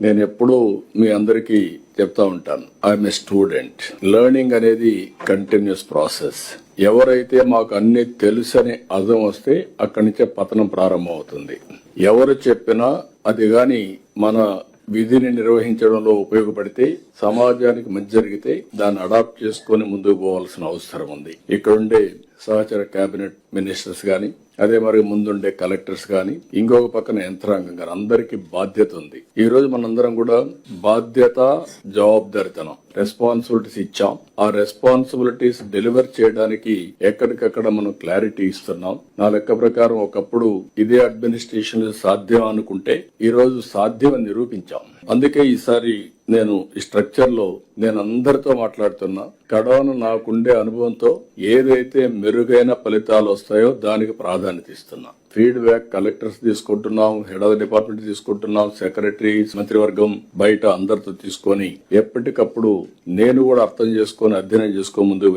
నేను ఎప్పుడూ మీ అందరికీ చెప్తా ఉంటాను, ఐఎమ్ ఏ స్టూడెంట్. లెర్నింగ్ అనేది కంటిన్యూస్ ప్రాసెస్. ఎవరైతే మాకు అన్ని తెలుసని అర్థం వస్తే అక్కడి నుంచే పతనం ప్రారంభం అవుతుంది. ఎవరు చెప్పినా అది గాని మన విధిని నిర్వహించడంలో ఉపయోగపడితే, సమాజానికి మంచి జరిగితే దాన్ని అడాప్ట్ చేసుకుని ముందుకు పోవాల్సిన అవసరం ఉంది. ఇక్కడుండే సహచర కేబినెట్ మినిస్టర్స్ గాని, అదే మరి ముందుండే కలెక్టర్స్ గాని, ఇంకొక పక్కన యంత్రాంగం గాని అందరికీ బాధ్యత ఉంది. ఈ రోజు మనందరం కూడా బాధ్యత, జవాబుదారితనం, రెస్పాన్సిబిలిటీస్ ఇచ్చాం. ఆ రెస్పాన్సిబిలిటీస్ డెలివర్ చేయడానికి ఎక్కడికక్కడ మనం క్లారిటీ ఇస్తున్నాం. నా లెక్క ప్రకారం ఒకప్పుడు ఇదే అడ్మినిస్ట్రేషన్ సాధ్యం అనుకుంటే ఈ రోజు సాధ్యం అని నిరూపించాం. అందుకే ఈసారి నేను ఈ స్ట్రక్చర్ లో నేను అందరితో మాట్లాడుతున్నా. కడవను నాకుండే అనుభవంతో ఏదైతే మెరుగైన ఫలితాలు వస్తాయో దానికి ప్రాధాన్యత ఇస్తున్నా. ఫీడ్బ్యాక్ కలెక్టర్స్ తీసుకుంటున్నాం, హెడ్ ఆఫ్ ద డిపార్ట్మెంట్ తీసుకుంటున్నాం, సెక్రటరీస్, మంత్రివర్గం బయట అందరితో తీసుకొని ఎప్పటికప్పుడు నేను కూడా అర్థం చేసుకొని అధ్యయనం చేసుకో ముందుకు